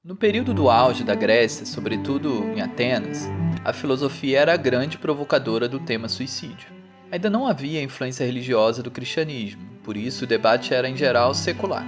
No período do auge da Grécia, sobretudo em Atenas, a filosofia era a grande provocadora do tema suicídio. Ainda não havia influência religiosa do cristianismo, por isso o debate era em geral secular.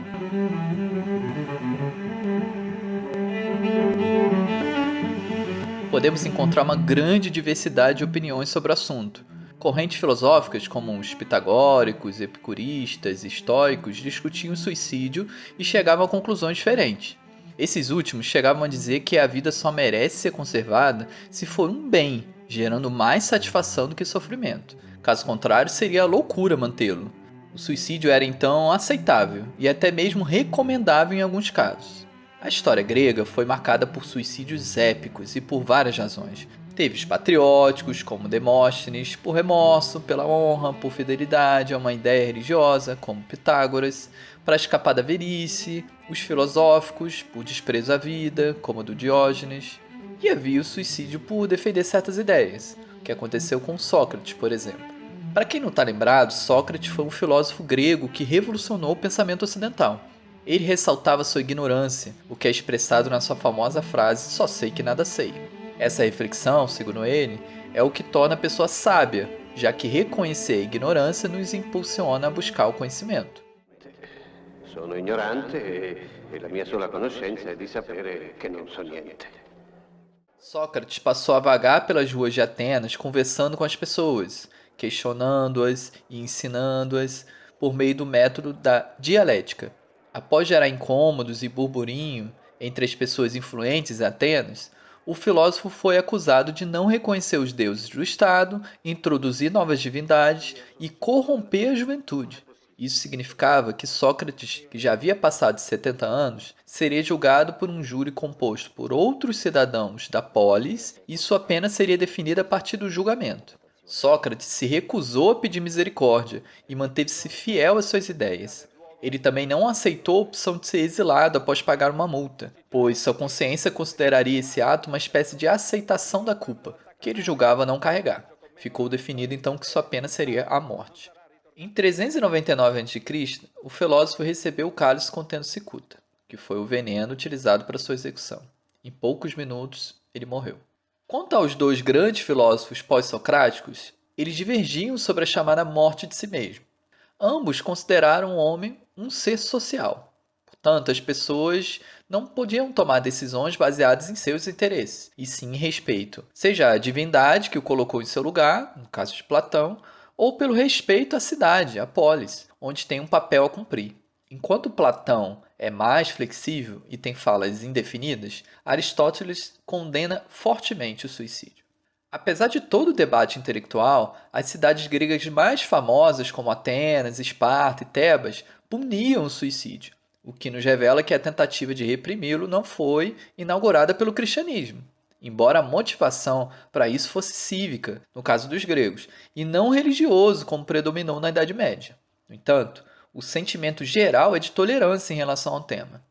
Podemos encontrar uma grande diversidade de opiniões sobre o assunto. Correntes filosóficas como os pitagóricos, epicuristas e estoicos discutiam o suicídio e chegavam a conclusões diferentes. Esses últimos chegavam a dizer que a vida só merece ser conservada se for um bem, gerando mais satisfação do que sofrimento. Caso contrário, seria loucura mantê-lo. O suicídio era então aceitável e até mesmo recomendável em alguns casos. A história grega foi marcada por suicídios épicos e por várias razões. Teve os patrióticos, como Demóstenes, por remorso, pela honra, por fidelidade a uma ideia religiosa, como Pitágoras, para escapar da velhice, os filosóficos, por desprezo à vida, como o do Diógenes, e havia o suicídio por defender certas ideias, o que aconteceu com Sócrates, por exemplo. Para quem não está lembrado, Sócrates foi um filósofo grego que revolucionou o pensamento ocidental. Ele ressaltava sua ignorância, o que é expressado na sua famosa frase "só sei que nada sei". Essa reflexão, segundo ele, é o que torna a pessoa sábia, já que reconhecer a ignorância nos impulsiona a buscar o conhecimento. Sono ignorante e la mia sola conoscenza è di sapere che non so niente. Sócrates passou a vagar pelas ruas de Atenas conversando com as pessoas, questionando-as e ensinando-as por meio do método da dialética. Após gerar incômodos e burburinho entre as pessoas influentes em Atenas, o filósofo foi acusado de não reconhecer os deuses do Estado, introduzir novas divindades e corromper a juventude. Isso significava que Sócrates, que já havia passado de 70 anos, seria julgado por um júri composto por outros cidadãos da polis e sua pena seria definida a partir do julgamento. Sócrates se recusou a pedir misericórdia e manteve-se fiel às suas ideias. Ele também não aceitou a opção de ser exilado após pagar uma multa, pois sua consciência consideraria esse ato uma espécie de aceitação da culpa, que ele julgava não carregar. Ficou definido então que sua pena seria a morte. Em 399 a.C., o filósofo recebeu o cálice contendo cicuta, que foi o veneno utilizado para sua execução. Em poucos minutos, ele morreu. Quanto aos dois grandes filósofos pós-socráticos, eles divergiam sobre a chamada morte de si mesmo. Ambos consideraram o homem um ser social. Portanto, as pessoas não podiam tomar decisões baseadas em seus interesses, e sim em respeito, seja a divindade que o colocou em seu lugar, no caso de Platão, ou pelo respeito à cidade, a polis, onde tem um papel a cumprir. Enquanto Platão é mais flexível e tem falas indefinidas, Aristóteles condena fortemente o suicídio. Apesar de todo o debate intelectual, as cidades gregas mais famosas, como Atenas, Esparta e Tebas, puniam o suicídio, o que nos revela que a tentativa de reprimi-lo não foi inaugurada pelo cristianismo, embora a motivação para isso fosse cívica, no caso dos gregos, e não religioso, como predominou na Idade Média. No entanto, o sentimento geral é de tolerância em relação ao tema.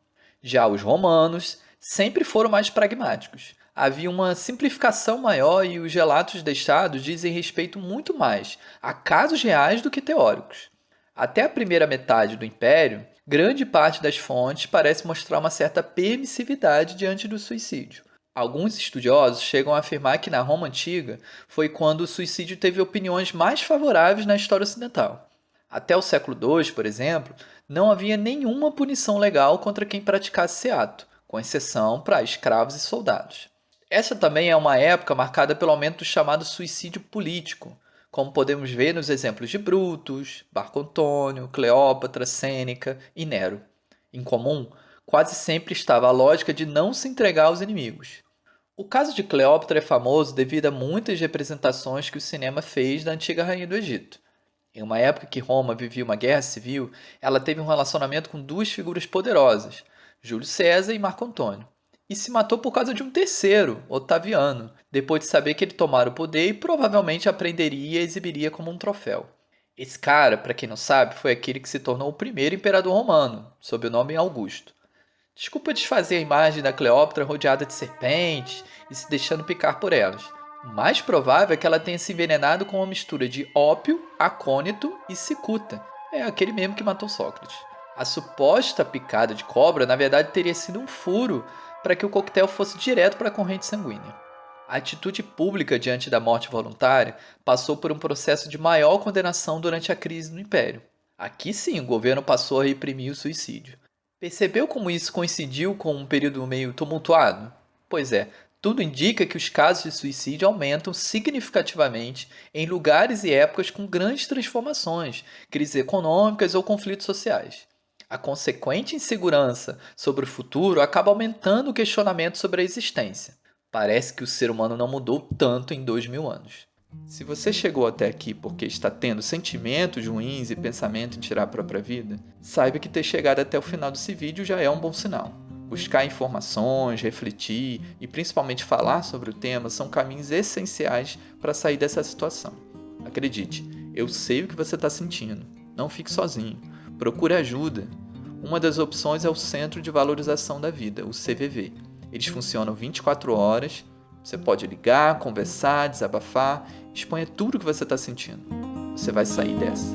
Já os romanos sempre foram mais pragmáticos. Havia uma simplificação maior e os relatos deixados dizem respeito muito mais a casos reais do que teóricos. Até a primeira metade do Império, grande parte das fontes parece mostrar uma certa permissividade diante do suicídio. Alguns estudiosos chegam a afirmar que na Roma Antiga foi quando o suicídio teve opiniões mais favoráveis na história ocidental. Até o século II, por exemplo, não havia nenhuma punição legal contra quem praticasse esse ato, com exceção para escravos e soldados. Essa também é uma época marcada pelo aumento do chamado suicídio político, como podemos ver nos exemplos de Brutus, Marco Antônio, Cleópatra, Sêneca e Nero. Em comum, quase sempre estava a lógica de não se entregar aos inimigos. O caso de Cleópatra é famoso devido a muitas representações que o cinema fez da antiga rainha do Egito. Em uma época que Roma vivia uma guerra civil, ela teve um relacionamento com duas figuras poderosas, Júlio César e Marco Antônio, e se matou por causa de um terceiro, Otaviano, depois de saber que ele tomara o poder e provavelmente aprenderia e exibiria como um troféu. Esse cara, para quem não sabe, foi aquele que se tornou o primeiro imperador romano, sob o nome Augusto. Desculpa desfazer a imagem da Cleópatra rodeada de serpentes e se deixando picar por elas. O mais provável é que ela tenha se envenenado com uma mistura de ópio, acônito e cicuta. É aquele mesmo que matou Sócrates. A suposta picada de cobra, na verdade, teria sido um furo para que o coquetel fosse direto para a corrente sanguínea. A atitude pública diante da morte voluntária passou por um processo de maior condenação durante a crise no Império. Aqui sim, o governo passou a reprimir o suicídio. Percebeu como isso coincidiu com um período meio tumultuado? Pois é, tudo indica que os casos de suicídio aumentam significativamente em lugares e épocas com grandes transformações, crises econômicas ou conflitos sociais. A consequente insegurança sobre o futuro acaba aumentando o questionamento sobre a existência. Parece que o ser humano não mudou tanto em 2000 anos. Se você chegou até aqui porque está tendo sentimentos ruins e pensamento em tirar a própria vida, saiba que ter chegado até o final desse vídeo já é um bom sinal. Buscar informações, refletir e principalmente falar sobre o tema são caminhos essenciais para sair dessa situação. Acredite, eu sei o que você está sentindo. Não fique sozinho. Procure ajuda. Uma das opções é o Centro de Valorização da Vida, o CVV. Eles funcionam 24 horas. Você pode ligar, conversar, desabafar, exponha tudo o que você está sentindo. Você vai sair dessa.